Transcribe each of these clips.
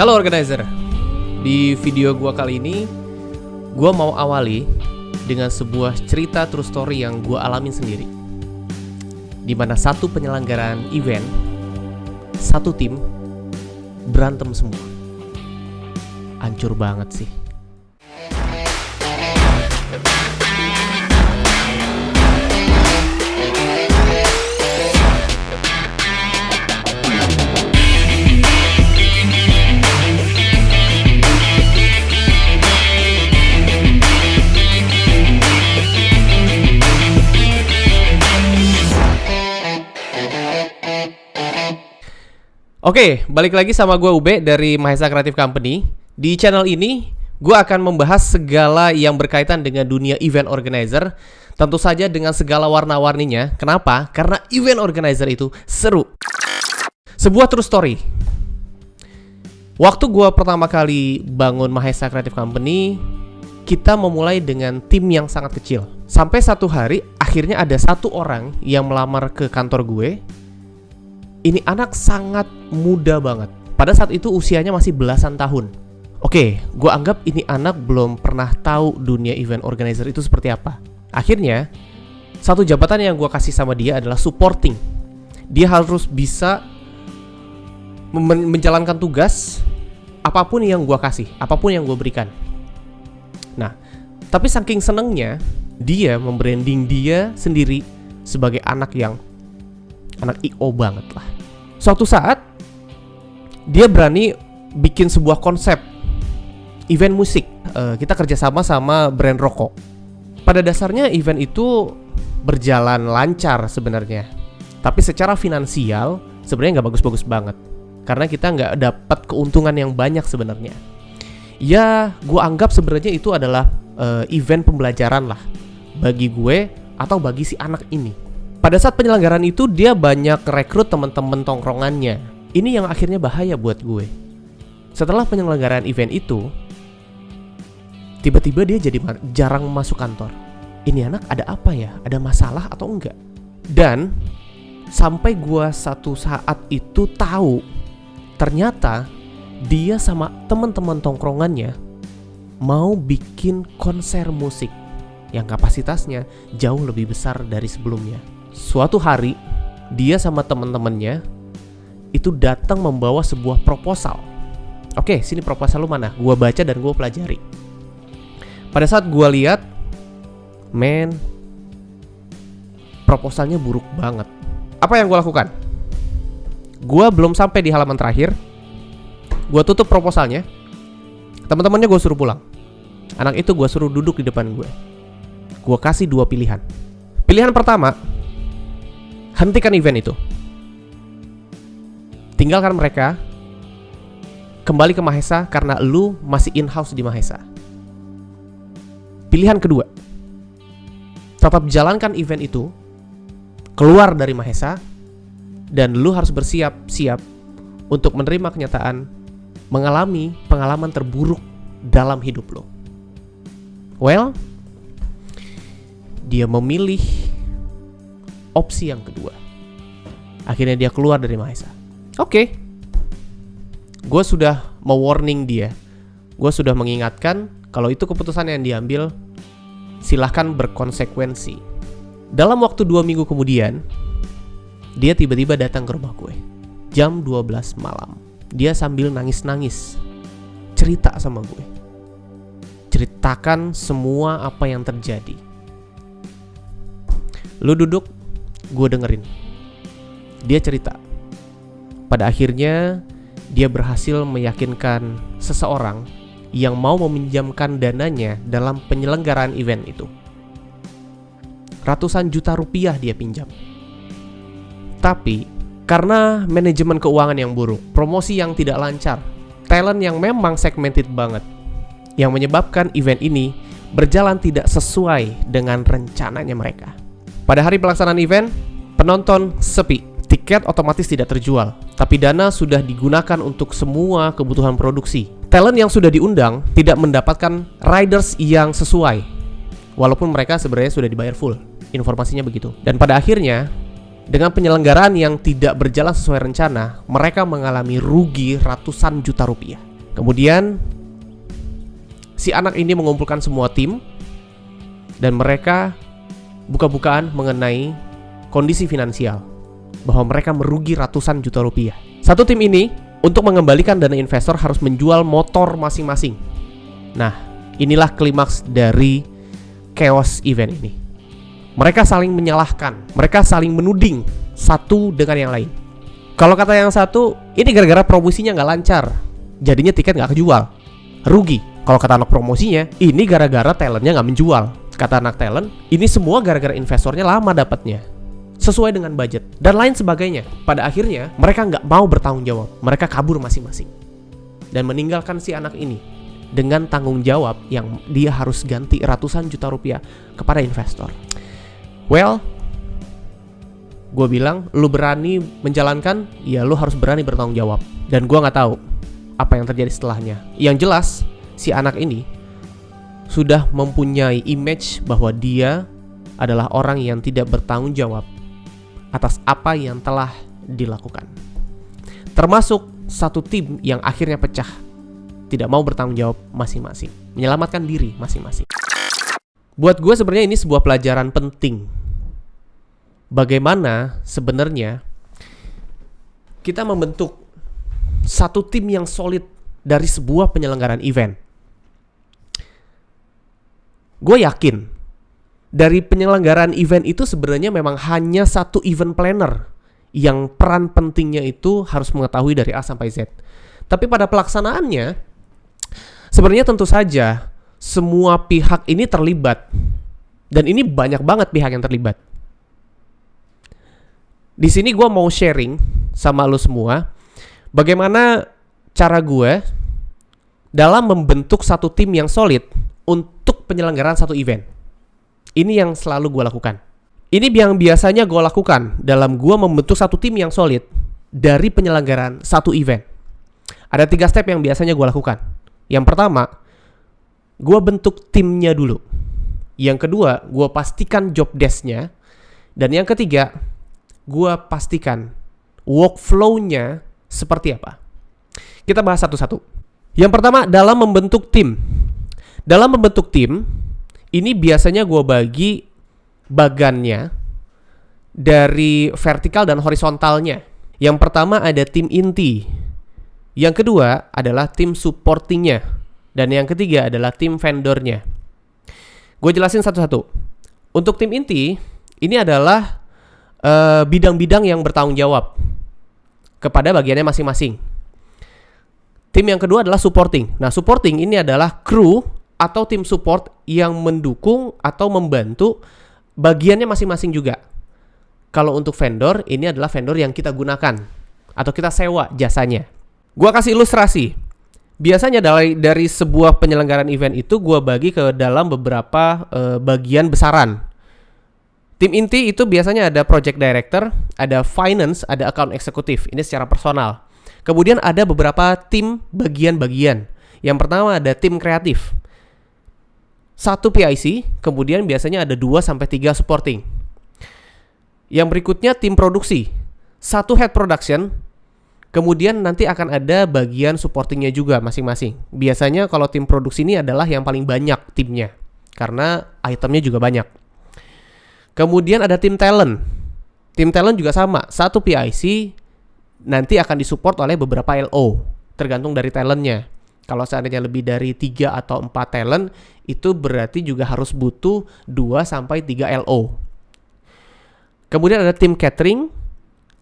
Halo organizer, di video gua kali ini gua mau awali dengan sebuah cerita true story yang gua alamin sendiri. Dimana satu penyelenggaraan event, satu tim berantem semua. Hancur banget sih. Oke, balik lagi sama gue Ube dari Mahesa Creative Company. Di channel ini, gue akan membahas segala yang berkaitan dengan dunia event organizer. Tentu saja dengan segala warna-warninya. Kenapa? Karena event organizer itu seru. Sebuah true story. Waktu gue pertama kali bangun Mahesa Creative Company, kita memulai dengan tim yang sangat kecil. Sampai satu hari, akhirnya ada satu orang yang melamar ke kantor gue. Ini anak sangat muda banget. Pada saat itu usianya masih belasan tahun. Oke, gue anggap ini anak belum pernah tahu dunia event organizer itu seperti apa. Akhirnya, satu jabatan yang gue kasih sama dia adalah supporting. Dia harus bisa menjalankan tugas apapun yang gue kasih, apapun yang gue berikan. Nah, tapi saking senengnya, dia membranding dia sendiri sebagai anak IO banget lah. Suatu saat dia berani bikin sebuah konsep event musik. Kita kerjasama sama brand rokok. Pada dasarnya event itu berjalan lancar sebenarnya, tapi secara finansial sebenarnya nggak bagus-bagus banget karena kita nggak dapat keuntungan yang banyak sebenarnya. Ya, gue anggap sebenarnya itu adalah event pembelajaran lah bagi gue atau bagi si anak ini. Pada saat penyelenggaraan itu dia banyak rekrut teman-teman tongkrongannya. Ini yang akhirnya bahaya buat gue. Setelah penyelenggaraan event itu, tiba-tiba dia jadi jarang masuk kantor. Ini anak ada apa ya? Ada masalah atau enggak? Dan sampai gue satu saat itu tahu, ternyata dia sama teman-teman tongkrongannya mau bikin konser musik yang kapasitasnya jauh lebih besar dari sebelumnya. Suatu hari, dia sama temen-temennya itu datang membawa sebuah proposal. Oke, sini proposal lu mana? Gua baca dan gua pelajari. Pada saat gua lihat, proposalnya buruk banget. Apa yang gua lakukan? Gua belum sampai di halaman terakhir. Gua tutup proposalnya. Teman-temannya gua suruh pulang. Anak itu gua suruh duduk di depan gue. Gua kasih dua pilihan. Pilihan pertama, hentikan event itu. Tinggalkan mereka. Kembali ke Mahesa karena lu masih in-house di Mahesa. Pilihan kedua, tetap jalankan event itu, keluar dari Mahesa, dan lu harus bersiap-siap untuk menerima kenyataan mengalami pengalaman terburuk dalam hidup lu. Well, dia memilih opsi yang kedua. Akhirnya dia keluar dari Mahesa. Oke. Gue sudah mewarning dia. Gue sudah mengingatkan kalau itu keputusan yang diambil, silahkan berkonsekuensi. Dalam waktu 2 minggu kemudian, dia tiba-tiba datang ke rumah gue. Jam 12 malam. Dia sambil nangis-nangis cerita sama gue. Ceritakan semua apa yang terjadi. Lu duduk, gue dengerin. Dia cerita. Pada akhirnya dia berhasil meyakinkan seseorang yang mau meminjamkan dananya dalam penyelenggaraan event itu. Ratusan juta rupiah dia pinjam. Tapi karena manajemen keuangan yang buruk, promosi yang tidak lancar, talent yang memang segmented banget, yang menyebabkan event ini berjalan tidak sesuai dengan rencananya mereka. Pada hari pelaksanaan event, penonton sepi, tiket otomatis tidak terjual, tapi dana sudah digunakan untuk semua kebutuhan produksi. Talent yang sudah diundang tidak mendapatkan riders yang sesuai, walaupun mereka sebenarnya sudah dibayar full. Informasinya begitu. Dan pada akhirnya, dengan penyelenggaraan yang tidak berjalan sesuai rencana, mereka mengalami rugi ratusan juta rupiah. Kemudian si anak ini mengumpulkan semua tim dan mereka buka-bukaan mengenai kondisi finansial bahwa mereka merugi ratusan juta rupiah. Satu tim ini untuk mengembalikan dana investor harus menjual motor masing-masing. Nah, inilah klimaks dari chaos event ini. Mereka saling menyalahkan, mereka saling menuding satu dengan yang lain. Kalau kata yang satu, ini gara-gara promosinya nggak lancar, jadinya tiket nggak kejual, rugi. Kalau kata anak promosinya, ini gara-gara talentnya nggak menjual. Kata anak talent, ini semua gara-gara investornya lama dapatnya, sesuai dengan budget, dan lain sebagainya. Pada akhirnya, mereka nggak mau bertanggung jawab. Mereka kabur masing-masing dan meninggalkan si anak ini dengan tanggung jawab yang dia harus ganti ratusan juta rupiah kepada investor. Well, gue bilang, lu berani menjalankan, ya lu harus berani bertanggung jawab. Dan gue nggak tahu apa yang terjadi setelahnya. Yang jelas, si anak ini sudah mempunyai image bahwa dia adalah orang yang tidak bertanggung jawab atas apa yang telah dilakukan. Termasuk satu tim yang akhirnya pecah, tidak mau bertanggung jawab masing-masing, menyelamatkan diri masing-masing. Buat gue sebenarnya ini sebuah pelajaran penting. Bagaimana sebenarnya kita membentuk satu tim yang solid dari sebuah penyelenggaraan event. Gue yakin dari penyelenggaraan event itu sebenarnya memang hanya satu event planner yang peran pentingnya itu harus mengetahui dari A sampai Z. Tapi pada pelaksanaannya sebenarnya tentu saja semua pihak ini terlibat. Dan ini banyak banget pihak yang terlibat. Di sini gue mau sharing sama lo semua bagaimana cara gue dalam membentuk satu tim yang solid untuk penyelenggaraan satu event. Ini yang selalu gue lakukan. Ini yang biasanya gue lakukan dalam gue membentuk satu tim yang solid dari penyelenggaraan satu event. Ada 3 step yang biasanya gue lakukan. Yang pertama, gue bentuk timnya dulu. Yang kedua, gue pastikan job desk-nya. Dan yang ketiga, gue pastikan workflow-nya seperti apa. Kita bahas satu-satu. Yang pertama, dalam membentuk tim. Dalam membentuk tim, ini biasanya gue bagi bagannya dari vertikal dan horizontalnya. Yang pertama ada tim inti. Yang kedua adalah tim supportingnya. Dan yang ketiga adalah tim vendornya. Gue jelasin satu-satu. Untuk tim inti, ini adalah bidang-bidang yang bertanggung jawab kepada bagiannya masing-masing. Tim yang kedua adalah supporting. Nah, supporting ini adalah kru atau tim support yang mendukung atau membantu bagiannya masing-masing juga. Kalau untuk vendor, ini adalah vendor yang kita gunakan atau kita sewa jasanya. Gua kasih ilustrasi. Biasanya dari sebuah penyelenggaraan event itu gua bagi ke dalam beberapa bagian besaran. Tim inti itu biasanya ada project director, ada finance, ada account eksekutif. Ini secara personal. Kemudian ada beberapa tim bagian-bagian. Yang pertama ada tim kreatif. 1 PIC, kemudian biasanya ada 2-3 supporting. Yang berikutnya tim produksi. 1 head production, kemudian nanti akan ada bagian supportingnya juga masing-masing. Biasanya kalau tim produksi ini adalah yang paling banyak timnya, karena itemnya juga banyak. Kemudian ada tim talent. Tim talent juga sama, 1 PIC nanti akan disupport oleh beberapa LO, tergantung dari talentnya. Kalau seandainya lebih dari 3 atau 4 talent, itu berarti juga harus butuh 2-3 LO. Kemudian ada tim catering,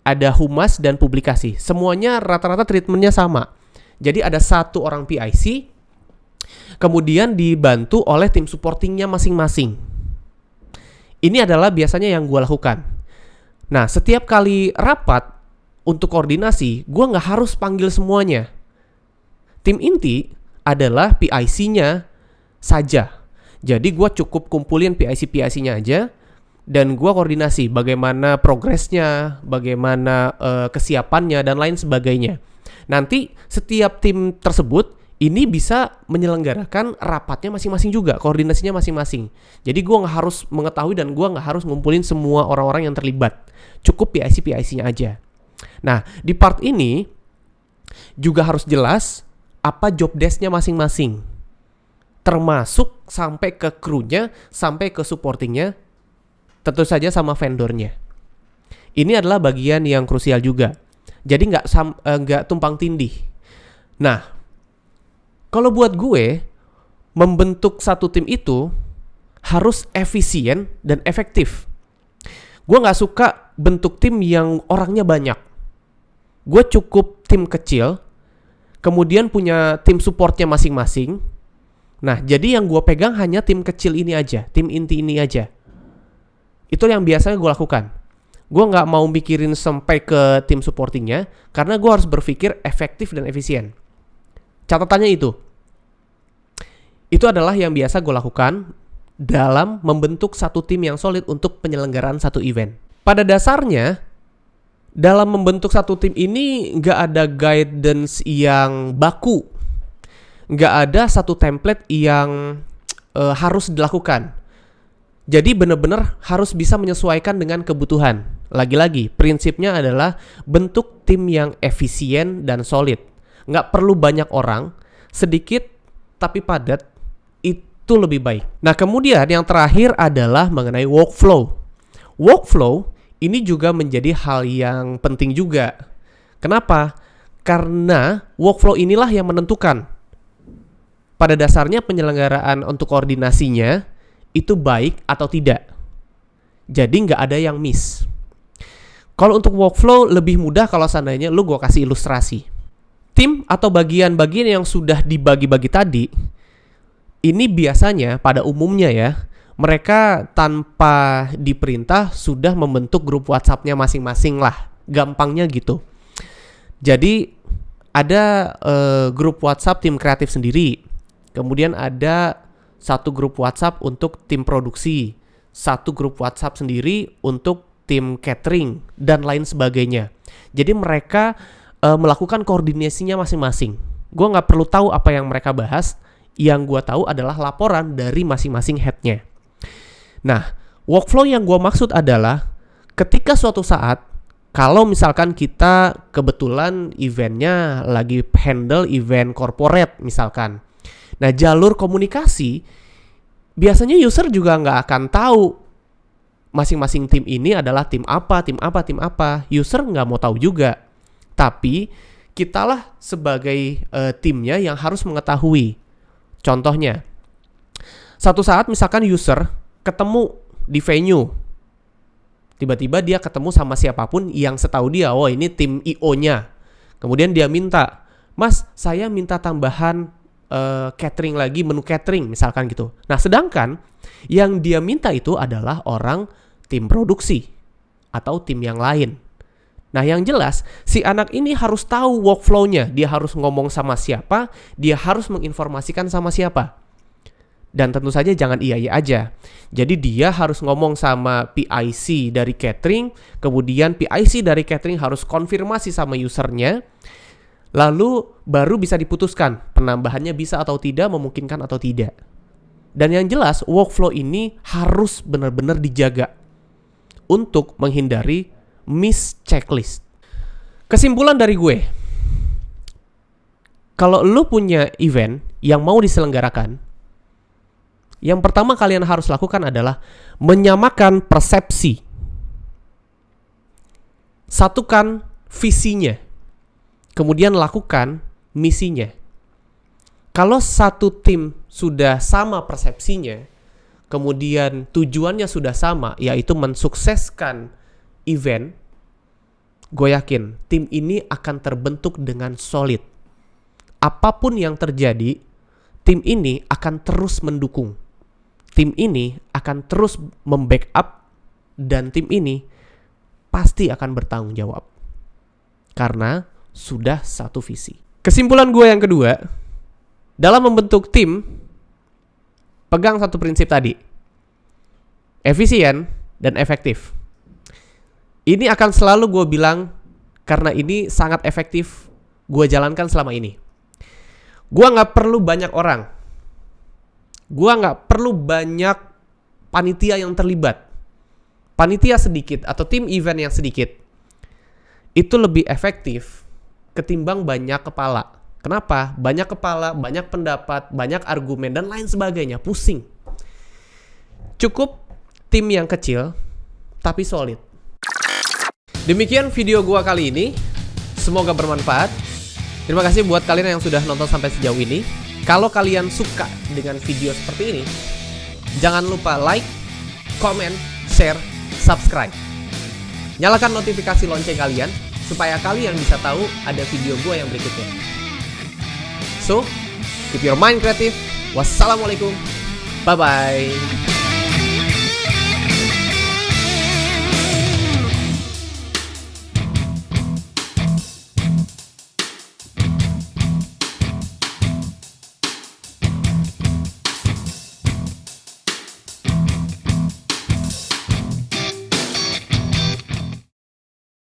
ada humas dan publikasi. Semuanya rata-rata treatmentnya sama. Jadi ada 1 orang PIC, kemudian dibantu oleh tim supportingnya masing-masing. Ini adalah biasanya yang gue lakukan. Nah, setiap kali rapat untuk koordinasi, gue nggak harus panggil semuanya. Tim inti adalah PIC-nya saja. Jadi gue cukup kumpulin PIC-PIC-nya aja, dan gue koordinasi bagaimana progresnya, bagaimana kesiapannya, dan lain sebagainya. Nanti setiap tim tersebut ini bisa menyelenggarakan rapatnya masing-masing juga, koordinasinya masing-masing. Jadi gue nggak harus mengetahui dan gue nggak harus ngumpulin semua orang-orang yang terlibat. Cukup PIC-PIC-nya aja. Nah, di part ini juga harus jelas apa job desk-nya masing-masing. Termasuk sampai ke krunya, sampai ke supportingnya, tentu saja sama vendornya. Ini adalah bagian yang krusial juga. Jadi nggak tumpang tindih. Nah, kalau buat gue, membentuk satu tim itu harus efisien dan efektif. Gue nggak suka bentuk tim yang orangnya banyak. Gue cukup tim kecil, kemudian punya tim supportnya masing-masing. Nah, jadi yang gue pegang hanya tim kecil ini aja, tim inti ini aja. Itu yang biasanya gue lakukan. Gue nggak mau mikirin sampai ke tim supportingnya, karena gue harus berpikir efektif dan efisien. Catatannya itu adalah yang biasa gue lakukan dalam membentuk satu tim yang solid untuk penyelenggaraan satu event. Pada dasarnya, dalam membentuk satu tim ini nggak ada guidance yang baku, nggak ada satu template yang harus dilakukan. Jadi benar-benar harus bisa menyesuaikan dengan kebutuhan. Lagi-lagi, prinsipnya adalah bentuk tim yang efisien dan solid. Nggak perlu banyak orang, sedikit tapi padat, itu lebih baik. Nah, kemudian yang terakhir adalah mengenai workflow. Workflow ini juga menjadi hal yang penting juga. Kenapa? Karena workflow inilah yang menentukan. Pada dasarnya penyelenggaraan untuk koordinasinya itu baik atau tidak. Jadi nggak ada yang miss. Kalau untuk workflow lebih mudah kalau seandainya gue kasih ilustrasi. Tim atau bagian-bagian yang sudah dibagi-bagi tadi, ini biasanya pada umumnya ya, mereka tanpa diperintah sudah membentuk grup WhatsApp-nya masing-masing lah. Gampangnya gitu. Jadi ada grup WhatsApp tim kreatif sendiri. Kemudian ada satu grup WhatsApp untuk tim produksi. Satu grup WhatsApp sendiri untuk tim catering dan lain sebagainya. Jadi mereka melakukan koordinasinya masing-masing. Gue nggak perlu tahu apa yang mereka bahas. Yang gue tahu adalah laporan dari masing-masing head-nya. Nah, workflow yang gue maksud adalah ketika suatu saat, kalau misalkan kita kebetulan eventnya lagi handle event corporate misalkan. Nah, jalur komunikasi, biasanya user juga nggak akan tahu masing-masing tim ini adalah tim apa. User nggak mau tahu juga. Tapi, kitalah sebagai timnya yang harus mengetahui. Contohnya, satu saat misalkan user ketemu di venue. Tiba-tiba dia ketemu sama siapapun yang setahu dia, oh ini tim IO-nya. Kemudian dia minta, Mas, saya minta tambahan catering lagi, menu catering misalkan gitu. Nah, sedangkan yang dia minta itu adalah orang tim produksi atau tim yang lain. Nah, yang jelas si anak ini harus tahu workflow-nya. Dia harus ngomong sama siapa, dia harus menginformasikan sama siapa. Dan tentu saja jangan iya-iya aja. Jadi dia harus ngomong sama PIC dari catering, kemudian PIC dari catering harus konfirmasi sama usernya, lalu baru bisa diputuskan penambahannya bisa atau tidak, memungkinkan atau tidak. Dan yang jelas workflow ini harus benar-benar dijaga untuk menghindari miss checklist. Kesimpulan dari gue, kalau lu punya event yang mau diselenggarakan, yang pertama kalian harus lakukan adalah menyamakan persepsi. Satukan visinya. Kemudian lakukan misinya. Kalau satu tim sudah sama persepsinya, kemudian tujuannya sudah sama, yaitu mensukseskan event, gue yakin tim ini akan terbentuk dengan solid. Apapun yang terjadi, tim ini akan terus mendukung. Tim ini akan terus membackup dan tim ini pasti akan bertanggung jawab. Karena sudah satu visi. Kesimpulan gue yang kedua, dalam membentuk tim, pegang satu prinsip tadi. Efisien dan efektif. Ini akan selalu gue bilang karena ini sangat efektif gue jalankan selama ini. Gue gak perlu banyak orang. Gue gak perlu banyak panitia yang terlibat. Panitia sedikit atau tim event yang sedikit itu lebih efektif ketimbang banyak kepala. Kenapa? Banyak kepala, banyak pendapat, banyak argumen, dan lain sebagainya. Pusing. Cukup tim yang kecil, tapi solid. Demikian video gua kali ini. Semoga bermanfaat. Terima kasih buat kalian yang sudah nonton sampai sejauh ini. Kalau kalian suka dengan video seperti ini, jangan lupa like, comment, share, subscribe. Nyalakan notifikasi lonceng kalian, supaya kalian bisa tahu ada video gua yang berikutnya. So, keep your mind creative. Wassalamualaikum. Bye-bye.